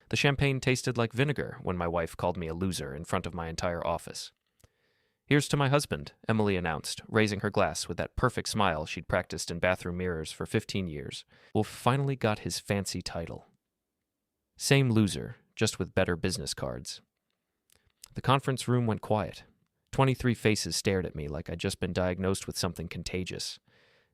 The champagne tasted like vinegar when my wife called me a loser in front of my entire office. "Here's to my husband," Emily announced, raising her glass with that perfect smile she'd practiced in bathroom mirrors for 15 years. Wolf finally got his fancy title. Same loser, just with better business cards. The conference room went quiet. 23 faces stared at me like I'd just been diagnosed with something contagious.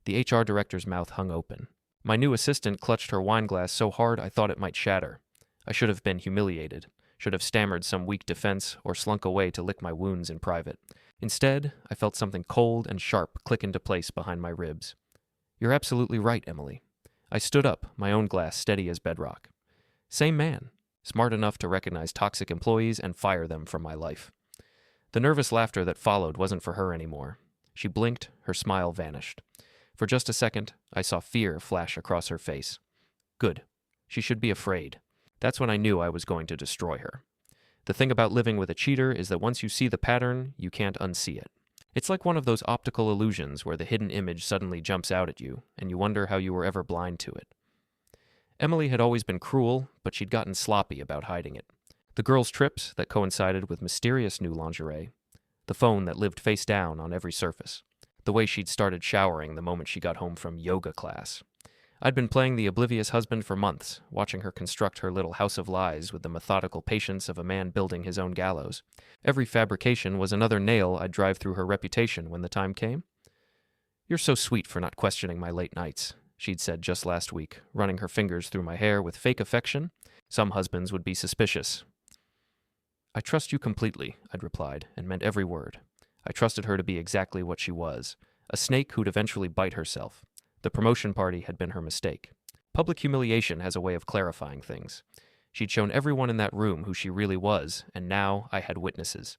The HR director's mouth hung open. My new assistant clutched her wine glass so hard I thought it might shatter. I should have been humiliated, should have stammered some weak defense or slunk away to lick my wounds in private. Instead, I felt something cold and sharp click into place behind my ribs. "You're absolutely right, Emily." I stood up, my own glass steady as bedrock. Same man, smart enough to recognize toxic employees and fire them from my life. The nervous laughter that followed wasn't for her anymore. She blinked, her smile vanished. For just a second, I saw fear flash across her face. Good. She should be afraid. That's when I knew I was going to destroy her. The thing about living with a cheater is that once you see the pattern, you can't unsee it. It's like one of those optical illusions where the hidden image suddenly jumps out at you, and you wonder how you were ever blind to it. Emily had always been cruel, but she'd gotten sloppy about hiding it. The girls' trips that coincided with mysterious new lingerie, the phone that lived face down on every surface, the way she'd started showering the moment she got home from yoga class. I'd been playing the oblivious husband for months, watching her construct her little house of lies with the methodical patience of a man building his own gallows. Every fabrication was another nail I'd drive through her reputation when the time came. "You're so sweet for not questioning my late nights," she'd said just last week, running her fingers through my hair with fake affection. Some husbands would be suspicious. "I trust you completely," I'd replied, and meant every word. I trusted her to be exactly what she was, a snake who'd eventually bite herself. The promotion party had been her mistake. Public humiliation has a way of clarifying things. She'd shown everyone in that room who she really was, and now I had witnesses.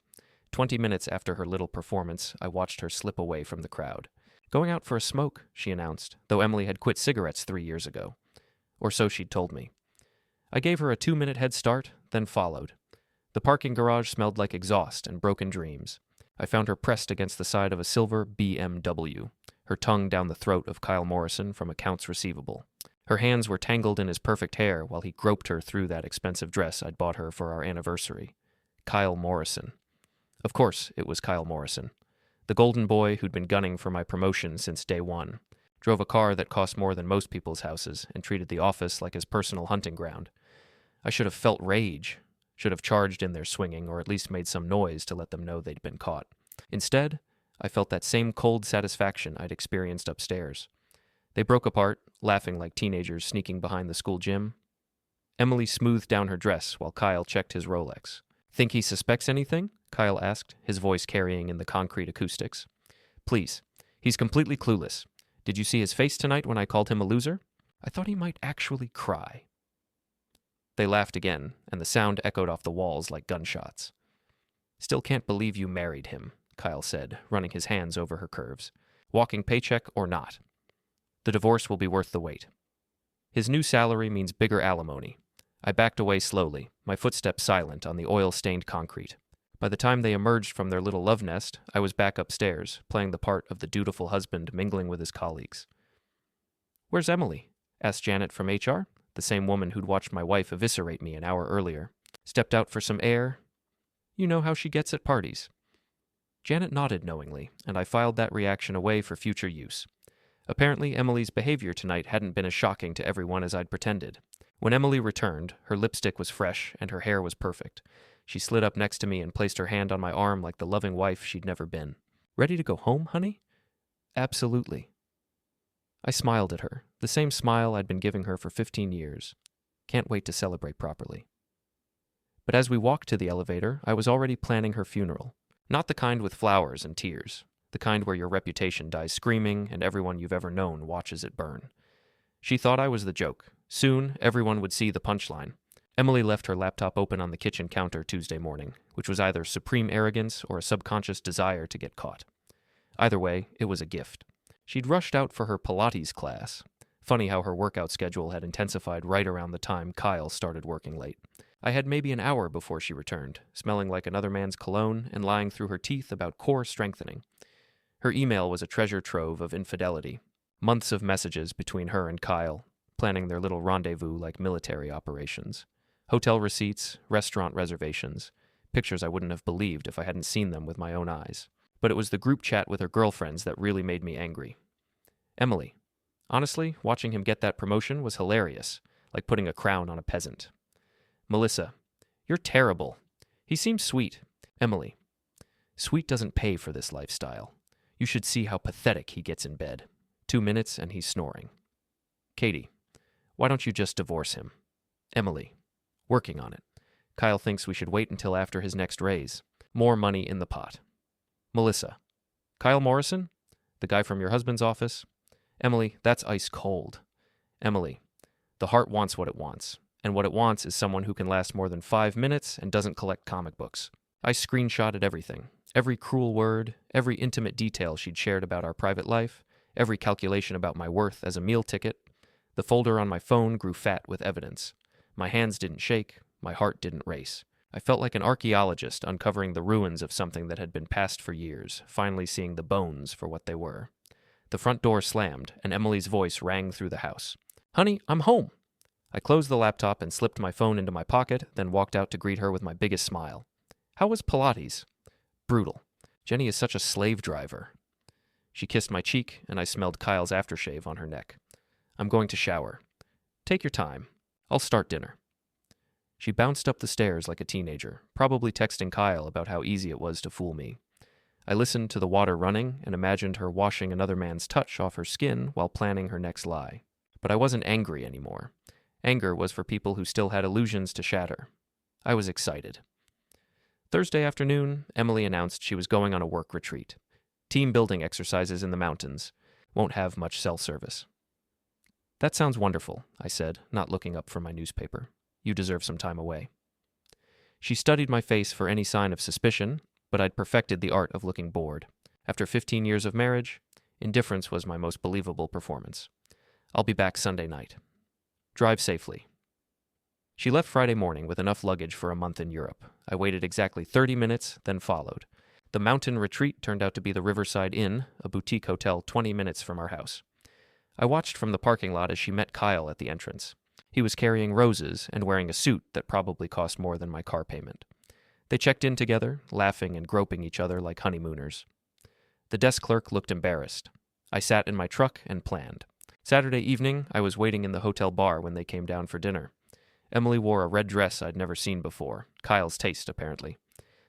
20 minutes after her little performance, I watched her slip away from the crowd. "Going out for a smoke," she announced, though Emily had quit cigarettes 3 years ago. Or so she'd told me. I gave her a 2-minute head start, then followed. The parking garage smelled like exhaust and broken dreams. I found her pressed against the side of a silver BMW, her tongue down the throat of Kyle Morrison from accounts receivable. Her hands were tangled in his perfect hair while he groped her through that expensive dress I'd bought her for our anniversary. Kyle Morrison. Of course, it was Kyle Morrison. The golden boy who'd been gunning for my promotion since day one. Drove a car that cost more than most people's houses and treated the office like his personal hunting ground. I should have felt rage. Should have charged in their swinging or at least made some noise to let them know they'd been caught. Instead, I felt that same cold satisfaction I'd experienced upstairs. They broke apart, laughing like teenagers sneaking behind the school gym. Emily smoothed down her dress while Kyle checked his Rolex. "Think he suspects anything?" Kyle asked, his voice carrying in the concrete acoustics. "Please. He's completely clueless. Did you see his face tonight when I called him a loser? I thought he might actually cry." They laughed again, and the sound echoed off the walls like gunshots. "Still can't believe you married him," Kyle said, running his hands over her curves. "Walking paycheck or not. The divorce will be worth the wait. His new salary means bigger alimony." I backed away slowly, my footsteps silent on the oil-stained concrete. By the time they emerged from their little love nest, I was back upstairs, playing the part of the dutiful husband mingling with his colleagues. "Where's Emily?" asked Janet from HR, the same woman who'd watched my wife eviscerate me an hour earlier. "Stepped out for some air. You know how she gets at parties." Janet nodded knowingly, and I filed that reaction away for future use. Apparently, Emily's behavior tonight hadn't been as shocking to everyone as I'd pretended. When Emily returned, her lipstick was fresh and her hair was perfect. She slid up next to me and placed her hand on my arm like the loving wife she'd never been. "Ready to go home, honey?" "Absolutely." I smiled at her, the same smile I'd been giving her for 15 years. Can't wait to celebrate properly. But as we walked to the elevator, I was already planning her funeral. Not the kind with flowers and tears. The kind where your reputation dies screaming and everyone you've ever known watches it burn. She thought I was the joke. Soon, everyone would see the punchline. Emily left her laptop open on the kitchen counter Tuesday morning, which was either supreme arrogance or a subconscious desire to get caught. Either way, it was a gift. She'd rushed out for her Pilates class. Funny how her workout schedule had intensified right around the time Kyle started working late. I had maybe an hour before she returned, smelling like another man's cologne and lying through her teeth about core strengthening. Her email was a treasure trove of infidelity. Months of messages between her and Kyle, planning their little rendezvous like military operations. Hotel receipts, restaurant reservations, pictures I wouldn't have believed if I hadn't seen them with my own eyes. But it was the group chat with her girlfriends that really made me angry. Emily. Honestly, watching him get that promotion was hilarious, like putting a crown on a peasant. Melissa. You're terrible. He seems sweet. Emily. Sweet doesn't pay for this lifestyle. You should see how pathetic he gets in bed. 2 minutes and he's snoring. Katie. Why don't you just divorce him? Emily. Working on it. Kyle thinks we should wait until after his next raise. More money in the pot. Melissa. Kyle Morrison? The guy from your husband's office? Emily, that's ice cold. Emily. The heart wants what it wants, and what it wants is someone who can last more than 5 minutes and doesn't collect comic books. I screenshotted everything. Every cruel word, every intimate detail she'd shared about our private life, every calculation about my worth as a meal ticket. The folder on my phone grew fat with evidence. My hands didn't shake, my heart didn't race. I felt like an archaeologist uncovering the ruins of something that had been past for years, finally seeing the bones for what they were. The front door slammed, and Emily's voice rang through the house. Honey, I'm home. I closed the laptop and slipped my phone into my pocket, then walked out to greet her with my biggest smile. How was Pilates? Brutal. Jenny is such a slave driver. She kissed my cheek, and I smelled Kyle's aftershave on her neck. I'm going to shower. Take your time. I'll start dinner. She bounced up the stairs like a teenager, probably texting Kyle about how easy it was to fool me. I listened to the water running and imagined her washing another man's touch off her skin while planning her next lie. But I wasn't angry anymore. Anger was for people who still had illusions to shatter. I was excited. Thursday afternoon, Emily announced she was going on a work retreat. Team building exercises in the mountains. Won't have much cell service. That sounds wonderful, I said, not looking up from my newspaper. You deserve some time away. She studied my face for any sign of suspicion, but I'd perfected the art of looking bored. After 15 years of marriage, indifference was my most believable performance. I'll be back Sunday night. Drive safely. She left Friday morning with enough luggage for a month in Europe. I waited exactly 30 minutes, then followed. The mountain retreat turned out to be the Riverside Inn, a boutique hotel 20 minutes from our house. I watched from the parking lot as she met Kyle at the entrance. He was carrying roses and wearing a suit that probably cost more than my car payment. They checked in together, laughing and groping each other like honeymooners. The desk clerk looked embarrassed. I sat in my truck and planned. Saturday evening, I was waiting in the hotel bar when they came down for dinner. Emily wore a red dress I'd never seen before, Kyle's taste, apparently.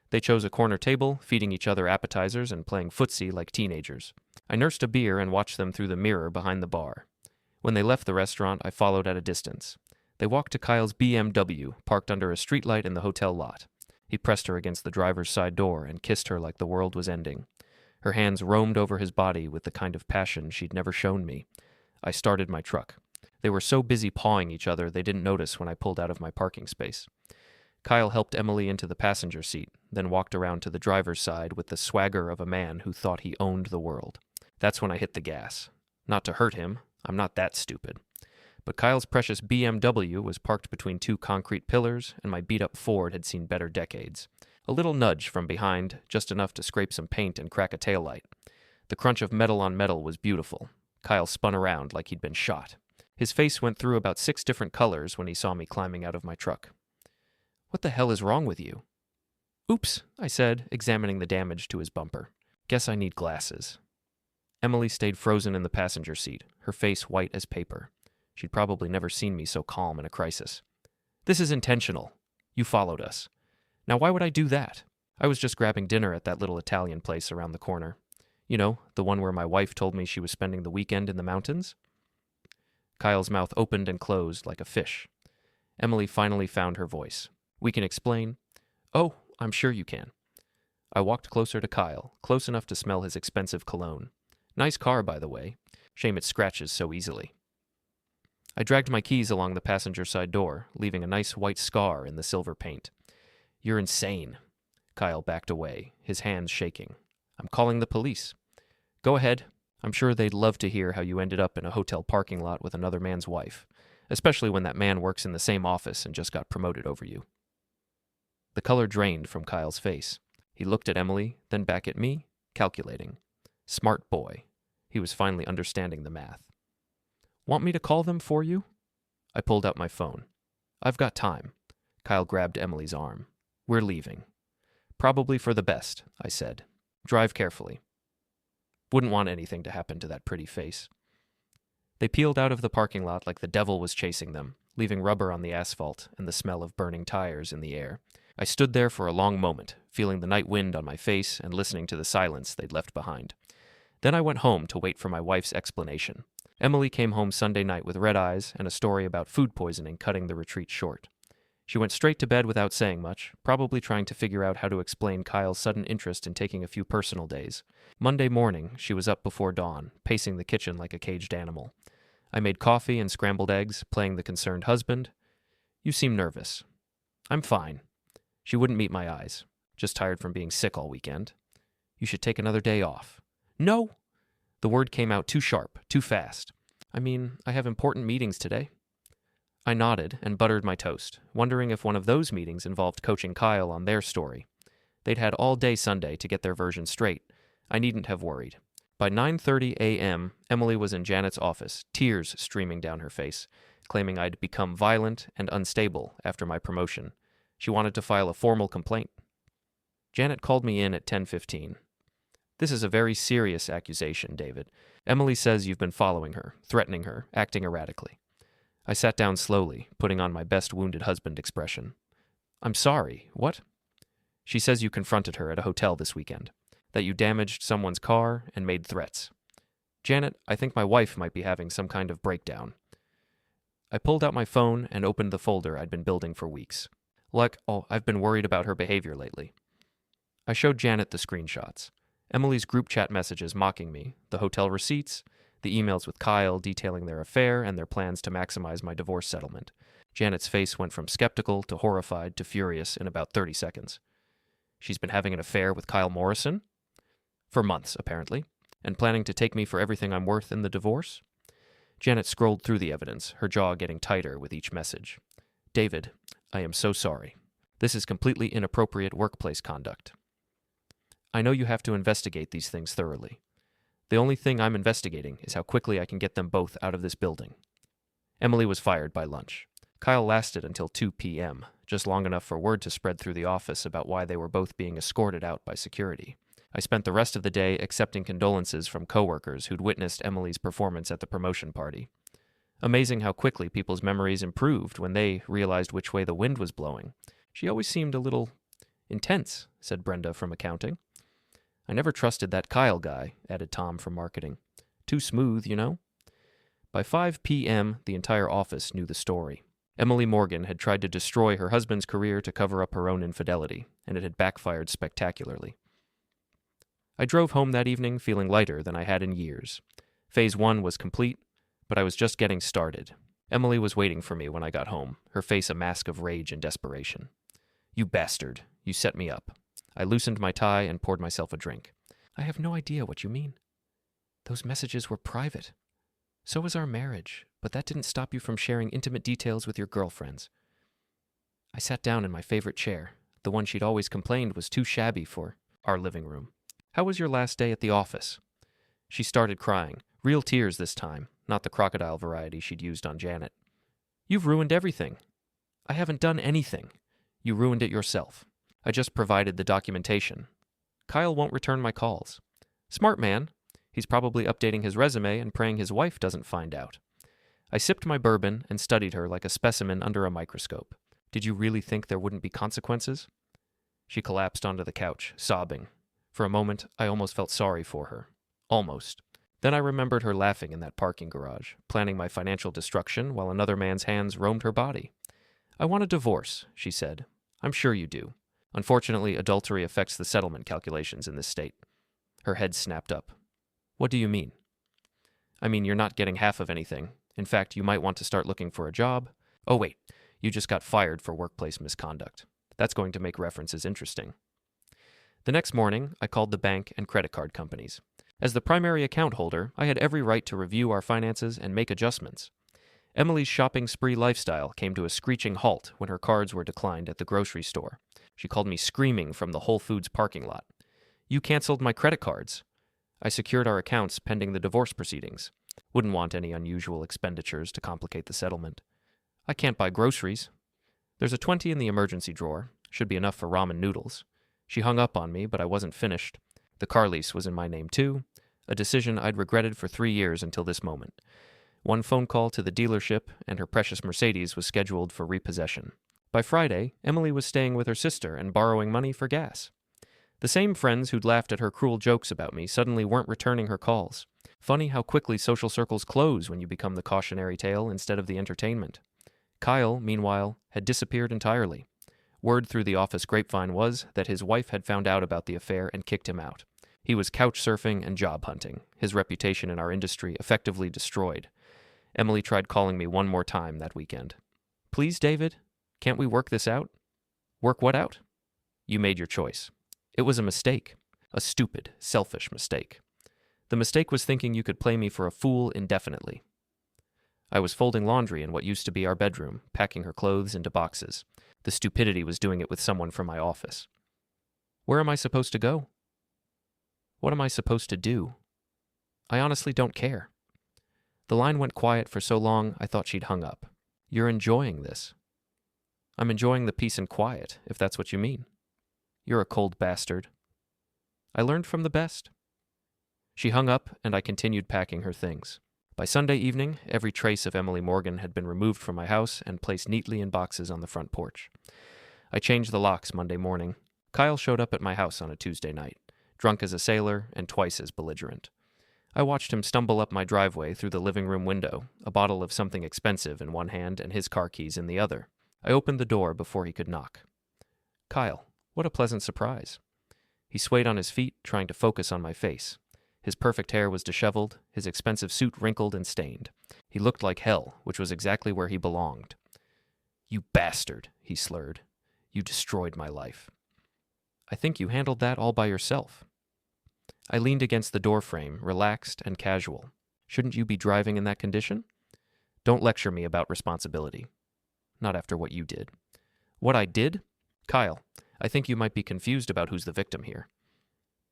They chose a corner table, feeding each other appetizers and playing footsie like teenagers. I nursed a beer and watched them through the mirror behind the bar. When they left the restaurant, I followed at a distance. They walked to Kyle's BMW, parked under a streetlight in the hotel lot. He pressed her against the driver's side door and kissed her like the world was ending. Her hands roamed over his body with the kind of passion she'd never shown me. I started my truck. They were so busy pawing each other they didn't notice when I pulled out of my parking space. Kyle helped Emily into the passenger seat, then walked around to the driver's side with the swagger of a man who thought he owned the world. That's when I hit the gas. Not to hurt him, I'm not that stupid. But Kyle's precious BMW was parked between two concrete pillars, and my beat-up Ford had seen better decades. A little nudge from behind, just enough to scrape some paint and crack a taillight. The crunch of metal on metal was beautiful. Kyle spun around like he'd been shot. His face went through about 6 different colors when he saw me climbing out of my truck. What the hell is wrong with you? Oops, I said, examining the damage to his bumper. Guess I need glasses. Emily stayed frozen in the passenger seat, her face white as paper. She'd probably never seen me so calm in a crisis. This is intentional. You followed us. Now why would I do that? I was just grabbing dinner at that little Italian place around the corner. You know, the one where my wife told me she was spending the weekend in the mountains? Kyle's mouth opened and closed like a fish. Emily finally found her voice. We can explain. Oh, I'm sure you can. I walked closer to Kyle, close enough to smell his expensive cologne. Nice car, by the way. Shame it scratches so easily. I dragged my keys along the passenger side door, leaving a nice white scar in the silver paint. You're insane. Kyle backed away, his hands shaking. I'm calling the police. Go ahead. I'm sure they'd love to hear how you ended up in a hotel parking lot with another man's wife, especially when that man works in the same office and just got promoted over you. The color drained from Kyle's face. He looked at Emily, then back at me, calculating. Smart boy. He was finally understanding the math. Want me to call them for you? I pulled out my phone. I've got time. Kyle grabbed Emily's arm. We're leaving. Probably for the best, I said. Drive carefully. Wouldn't want anything to happen to that pretty face. They peeled out of the parking lot like the devil was chasing them, leaving rubber on the asphalt and the smell of burning tires in the air. I stood there for a long moment, feeling the night wind on my face and listening to the silence they'd left behind. Then I went home to wait for my wife's explanation. Emily came home Sunday night with red eyes and a story about food poisoning cutting the retreat short. She went straight to bed without saying much, probably trying to figure out how to explain Kyle's sudden interest in taking a few personal days. Monday morning, she was up before dawn, pacing the kitchen like a caged animal. I made coffee and scrambled eggs, playing the concerned husband. You seem nervous. I'm fine. She wouldn't meet my eyes. Just tired from being sick all weekend. You should take another day off. No! The word came out too sharp, too fast. I mean, I have important meetings today. I nodded and buttered my toast, wondering if one of those meetings involved coaching Kyle on their story. They'd had all day Sunday to get their version straight. I needn't have worried. By 9:30 a.m., Emily was in Janet's office, tears streaming down her face, claiming I'd become violent and unstable after my promotion. She wanted to file a formal complaint. Janet called me in at 10:15. This is a very serious accusation, David. Emily says you've been following her, threatening her, acting erratically. I sat down slowly, putting on my best wounded husband expression. I'm sorry, what? She says you confronted her at a hotel this weekend, that you damaged someone's car and made threats. Janet, I think my wife might be having some kind of breakdown. I pulled out my phone and opened the folder I'd been building for weeks. I've been worried about her behavior lately. I showed Janet the screenshots. Emily's group chat messages mocking me, the hotel receipts, the emails with Kyle detailing their affair and their plans to maximize my divorce settlement. Janet's face went from skeptical to horrified to furious in about 30 seconds. She's been having an affair with Kyle Morrison? For months, apparently, and planning to take me for everything I'm worth in the divorce? Janet scrolled through the evidence, her jaw getting tighter with each message. David, I am so sorry. This is completely inappropriate workplace conduct. I know you have to investigate these things thoroughly. The only thing I'm investigating is how quickly I can get them both out of this building. Emily was fired by lunch. Kyle lasted until 2 p.m., just long enough for word to spread through the office about why they were both being escorted out by security. I spent the rest of the day accepting condolences from coworkers who'd witnessed Emily's performance at the promotion party. Amazing how quickly people's memories improved when they realized which way the wind was blowing. She always seemed a little intense, said Brenda from accounting. I never trusted that Kyle guy, added Tom from marketing. Too smooth, you know? By 5 p.m., the entire office knew the story. Emily Morgan had tried to destroy her husband's career to cover up her own infidelity, and it had backfired spectacularly. I drove home that evening feeling lighter than I had in years. Phase 1 was complete, but I was just getting started. Emily was waiting for me when I got home, her face a mask of rage and desperation. You bastard. You set me up. I loosened my tie and poured myself a drink. I have no idea what you mean. Those messages were private. So was our marriage, but that didn't stop you from sharing intimate details with your girlfriends. I sat down in my favorite chair, the one she'd always complained was too shabby for our living room. How was your last day at the office? She started crying, real tears this time, not the crocodile variety she'd used on Janet. You've ruined everything. I haven't done anything. You ruined it yourself. I just provided the documentation. Kyle won't return my calls. Smart man. He's probably updating his resume and praying his wife doesn't find out. I sipped my bourbon and studied her like a specimen under a microscope. Did you really think there wouldn't be consequences? She collapsed onto the couch, sobbing. For a moment, I almost felt sorry for her. Almost. Then I remembered her laughing in that parking garage, planning my financial destruction while another man's hands roamed her body. I want a divorce, she said. I'm sure you do. Unfortunately, adultery affects the settlement calculations in this state. Her head snapped up. What do you mean? I mean, you're not getting half of anything. In fact, you might want to start looking for a job. Oh, wait, you just got fired for workplace misconduct. That's going to make references interesting. The next morning, I called the bank and credit card companies. As the primary account holder, I had every right to review our finances and make adjustments. Emily's shopping spree lifestyle came to a screeching halt when her cards were declined at the grocery store. She called me screaming from the Whole Foods parking lot. You canceled my credit cards. I secured our accounts pending the divorce proceedings. Wouldn't want any unusual expenditures to complicate the settlement. I can't buy groceries. There's a 20 in the emergency drawer. Should be enough for ramen noodles. She hung up on me, but I wasn't finished. The car lease was in my name too, a decision I'd regretted for 3 years until this moment. One phone call to the dealership, and her precious Mercedes was scheduled for repossession. By Friday, Emily was staying with her sister and borrowing money for gas. The same friends who'd laughed at her cruel jokes about me suddenly weren't returning her calls. Funny how quickly social circles close when you become the cautionary tale instead of the entertainment. Kyle, meanwhile, had disappeared entirely. Word through the office grapevine was that his wife had found out about the affair and kicked him out. He was couch surfing and job hunting, his reputation in our industry effectively destroyed. Emily tried calling me one more time that weekend. "Please, David, can't we work this out?" "Work what out?" "You made your choice. It was a mistake. A stupid, selfish mistake. The mistake was thinking you could play me for a fool indefinitely." I was folding laundry in what used to be our bedroom, packing her clothes into boxes. The stupidity was doing it with someone from my office. Where am I supposed to go? What am I supposed to do? I honestly don't care. The line went quiet for so long I thought she'd hung up. "You're enjoying this." "I'm enjoying the peace and quiet, if that's what you mean." "You're a cold bastard." "I learned from the best." She hung up, and I continued packing her things. By Sunday evening, every trace of Emily Morgan had been removed from my house and placed neatly in boxes on the front porch. I changed the locks Monday morning. Kyle showed up at my house on a Tuesday night, drunk as a sailor and twice as belligerent. I watched him stumble up my driveway through the living room window, a bottle of something expensive in one hand and his car keys in the other. I opened the door before he could knock. "Kyle, what a pleasant surprise." He swayed on his feet, trying to focus on my face. His perfect hair was disheveled, his expensive suit wrinkled and stained. He looked like hell, which was exactly where he belonged. "You bastard," he slurred. "You destroyed my life." "I think you handled that all by yourself." I leaned against the doorframe, relaxed and casual. "Shouldn't you be driving in that condition?" "Don't lecture me about responsibility." "Not after what you did." "What I did? Kyle, I think you might be confused about who's the victim here."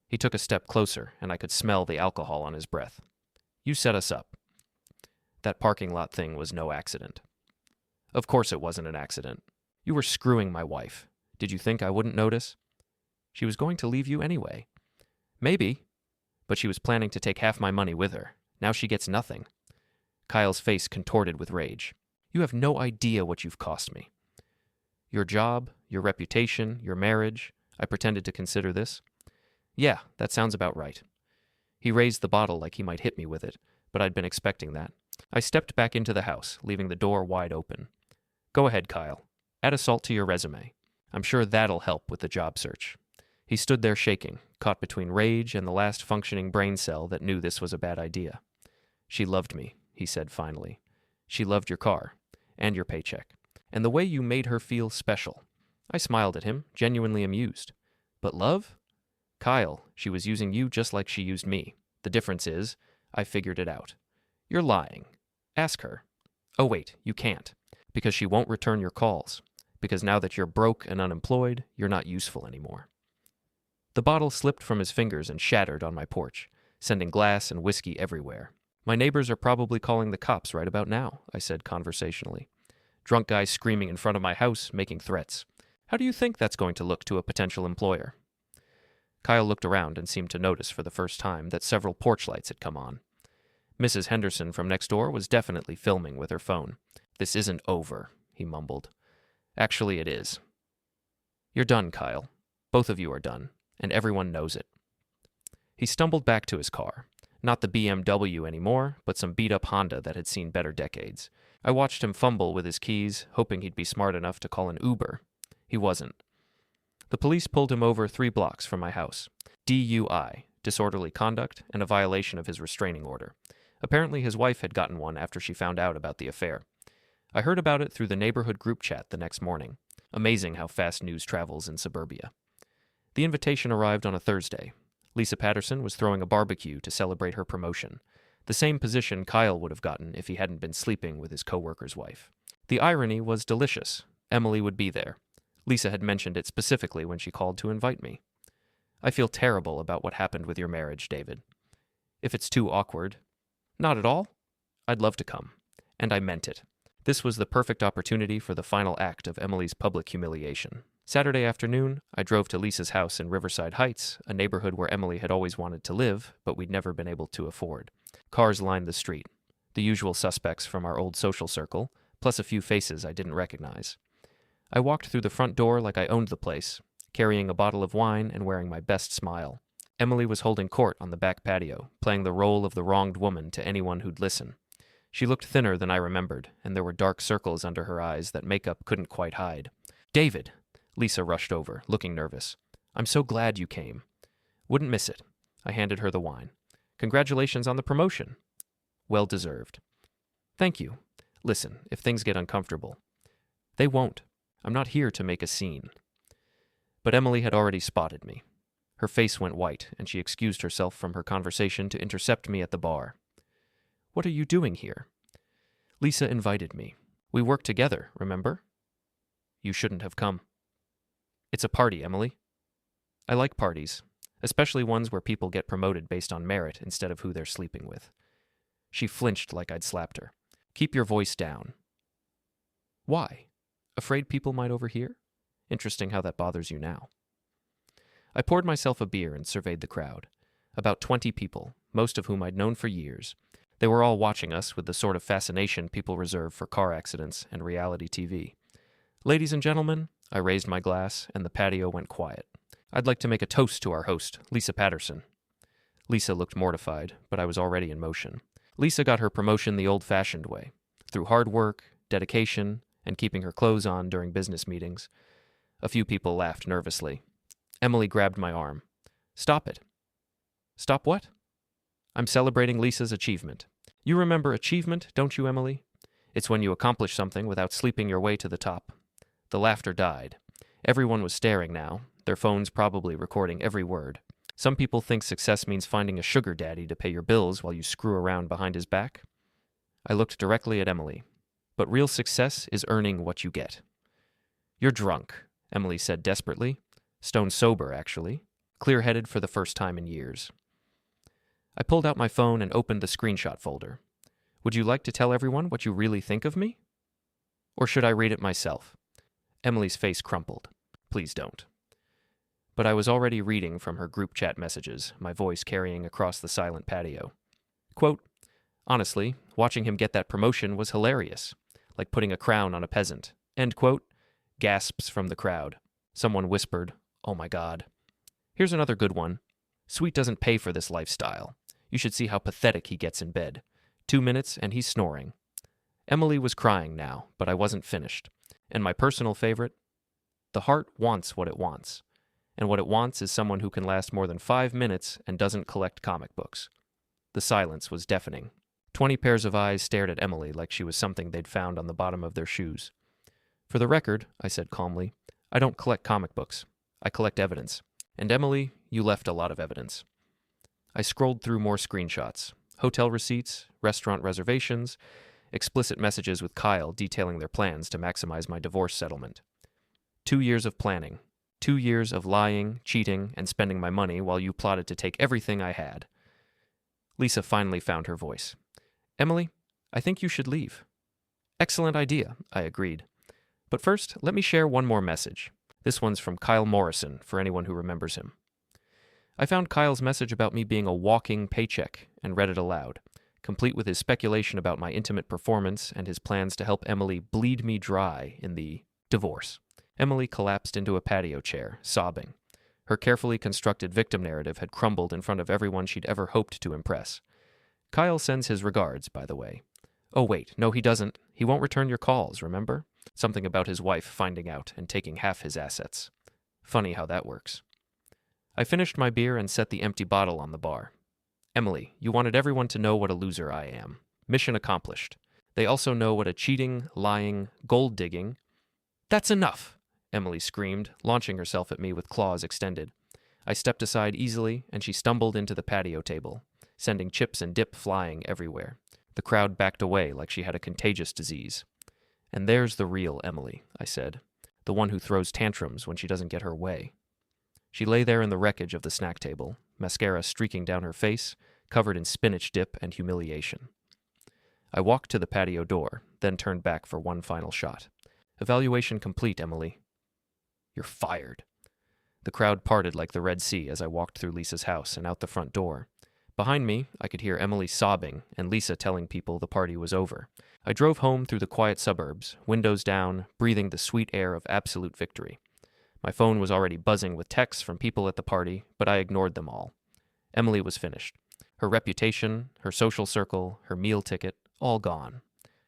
He took a step closer, and I could smell the alcohol on his breath. "You set us up. That parking lot thing was no accident." "Of course it wasn't an accident. You were screwing my wife. Did you think I wouldn't notice?" "She was going to leave you anyway." "Maybe, but she was planning to take half my money with her. Now she gets nothing." Kyle's face contorted with rage. "You have no idea what you've cost me." "Your job, your reputation, your marriage." I pretended to consider this. "Yeah, that sounds about right." He raised the bottle like he might hit me with it, but I'd been expecting that. I stepped back into the house, leaving the door wide open. "Go ahead, Kyle. Add a salt to your resume. I'm sure that'll help with the job search." He stood there shaking, caught between rage and the last functioning brain cell that knew this was a bad idea. "She loved me," he said finally. "She loved your car, and your paycheck, and the way you made her feel special." I smiled at him, genuinely amused. "But love? Kyle, she was using you just like she used me. The difference is, I figured it out." "You're lying. Ask her." "Oh wait, you can't. Because she won't return your calls. Because now that you're broke and unemployed, you're not useful anymore." The bottle slipped from his fingers and shattered on my porch, sending glass and whiskey everywhere. "My neighbors are probably calling the cops right about now," I said conversationally. "Drunk guys screaming in front of my house, making threats. How do you think that's going to look to a potential employer?" Kyle looked around and seemed to notice for the first time that several porch lights had come on. Mrs. Henderson from next door was definitely filming with her phone. "This isn't over," he mumbled. "Actually, it is." "You're done, Kyle. Both of you are done, and everyone knows it." He stumbled back to his car. Not the BMW anymore, but some beat-up Honda that had seen better decades. I watched him fumble with his keys, hoping he'd be smart enough to call an Uber. He wasn't. The police pulled him over 3 blocks from my house. DUI, disorderly conduct, and a violation of his restraining order. Apparently his wife had gotten one after she found out about the affair. I heard about it through the neighborhood group chat the next morning. Amazing how fast news travels in suburbia. The invitation arrived on a Thursday. Lisa Patterson was throwing a barbecue to celebrate her promotion, the same position Kyle would have gotten if he hadn't been sleeping with his coworker's wife. The irony was delicious. Emily would be there. Lisa had mentioned it specifically when she called to invite me. "I feel terrible about what happened with your marriage, David. If it's too awkward." "Not at all. I'd love to come." And I meant it. This was the perfect opportunity for the final act of Emily's public humiliation. Saturday afternoon, I drove to Lisa's house in Riverside Heights, a neighborhood where Emily had always wanted to live, but we'd never been able to afford. Cars lined the street, the usual suspects from our old social circle, plus a few faces I didn't recognize. I walked through the front door like I owned the place, carrying a bottle of wine and wearing my best smile. Emily was holding court on the back patio, playing the role of the wronged woman to anyone who'd listen. She looked thinner than I remembered, and there were dark circles under her eyes that makeup couldn't quite hide. "David!" Lisa rushed over, looking nervous. "I'm so glad you came." "Wouldn't miss it." I handed her the wine. "Congratulations on the promotion." "Well deserved." "Thank you. Listen, if things get uncomfortable." "They won't. I'm not here to make a scene." But Emily had already spotted me. Her face went white, and she excused herself from her conversation to intercept me at the bar. "What are you doing here?" "Lisa invited me. We work together, remember?" "You shouldn't have come." "It's a party, Emily." "I like parties, especially ones where people get promoted based on merit instead of who they're sleeping with." She flinched like I'd slapped her. "Keep your voice down." "Why? Afraid people might overhear? Interesting how that bothers you now." I poured myself a beer and surveyed the crowd. About 20 people, most of whom I'd known for years. They were all watching us with the sort of fascination people reserve for car accidents and reality TV. "Ladies and gentlemen," I raised my glass, and the patio went quiet. "I'd like to make a toast to our host, Lisa Patterson." Lisa looked mortified, but I was already in motion. Lisa got her promotion the old-fashioned way, through hard work, dedication, and keeping her clothes on during business meetings. A few people laughed nervously. Emily grabbed my arm. "Stop it." "Stop what?" "I'm celebrating Lisa's achievement." "You remember achievement, don't you, Emily? It's when you accomplish something without sleeping your way to the top." The laughter died. Everyone was staring now, their phones probably recording every word. Some people think success means finding a sugar daddy to pay your bills while you screw around behind his back. I looked directly at Emily. "But real success is earning what you get." "You're drunk," Emily said desperately. Stone sober, actually. Clear-headed for the first time in years. I pulled out my phone and opened the screenshot folder. "Would you like to tell everyone what you really think of me? Or should I read it myself?" Emily's face crumpled. "Please don't." But I was already reading from her group chat messages, my voice carrying across the silent patio. Quote, "Honestly, watching him get that promotion was hilarious, like putting a crown on a peasant." End quote. Gasps from the crowd. Someone whispered, "Oh my God." Here's another good one. "Sweet doesn't pay for this lifestyle. You should see how pathetic he gets in bed. 2 minutes and he's snoring." Emily was crying now, but I wasn't finished. And my personal favorite, "The heart wants what it wants. And what it wants is someone who can last more than 5 minutes and doesn't collect comic books." The silence was deafening. 20 pairs of eyes stared at Emily like she was something they'd found on the bottom of their shoes. "For the record," I said calmly, "I don't collect comic books. I collect evidence. And Emily, you left a lot of evidence." I scrolled through more screenshots, hotel receipts, restaurant reservations, explicit messages with Kyle detailing their plans to maximize my divorce settlement. 2 years of planning. 2 years of lying, cheating, and spending my money while you plotted to take everything I had. Lisa finally found her voice. "Emily, I think you should leave." "Excellent idea," I agreed. "But first, let me share one more message. This one's from Kyle Morrison, for anyone who remembers him." I found Kyle's message about me being a walking paycheck and read it aloud, complete with his speculation about my intimate performance and his plans to help Emily bleed me dry in the divorce. Emily collapsed into a patio chair, sobbing. Her carefully constructed victim narrative had crumbled in front of everyone she'd ever hoped to impress. "Kyle sends his regards, by the way." "Oh wait, no he doesn't. He won't return your calls, remember?" Something about his wife finding out and taking half his assets. Funny how that works. I finished my beer and set the empty bottle on the bar. "Emily, you wanted everyone to know what a loser I am. Mission accomplished. They also know what a cheating, lying, gold-digging—" "That's enough!" Emily screamed, launching herself at me with claws extended. I stepped aside easily, and she stumbled into the patio table, sending chips and dip flying everywhere. The crowd backed away like she had a contagious disease. "And there's the real Emily," I said, "the one who throws tantrums when she doesn't get her way." She lay there in the wreckage of the snack table, mascara streaking down her face, covered in spinach dip and humiliation. I walked to the patio door, then turned back for one final shot. Evaluation complete, Emily. You're fired. The crowd parted like the Red Sea as I walked through Lisa's house and out the front door. Behind me, I could hear Emily sobbing and Lisa telling people the party was over. I drove home through the quiet suburbs, windows down, breathing the sweet air of absolute victory. My phone was already buzzing with texts from people at the party, but I ignored them all. Emily was finished. Her reputation, her social circle, her meal ticket, all gone.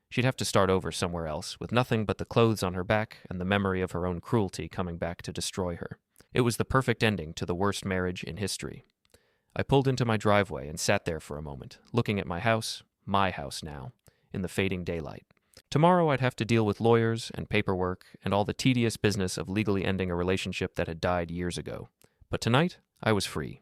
She'd have to start over somewhere else, with nothing but the clothes on her back and the memory of her own cruelty coming back to destroy her. It was the perfect ending to the worst marriage in history. I pulled into my driveway and sat there for a moment, looking at my house now, in the fading daylight. Tomorrow I'd have to deal with lawyers and paperwork and all the tedious business of legally ending a relationship that had died years ago. But tonight, I was free.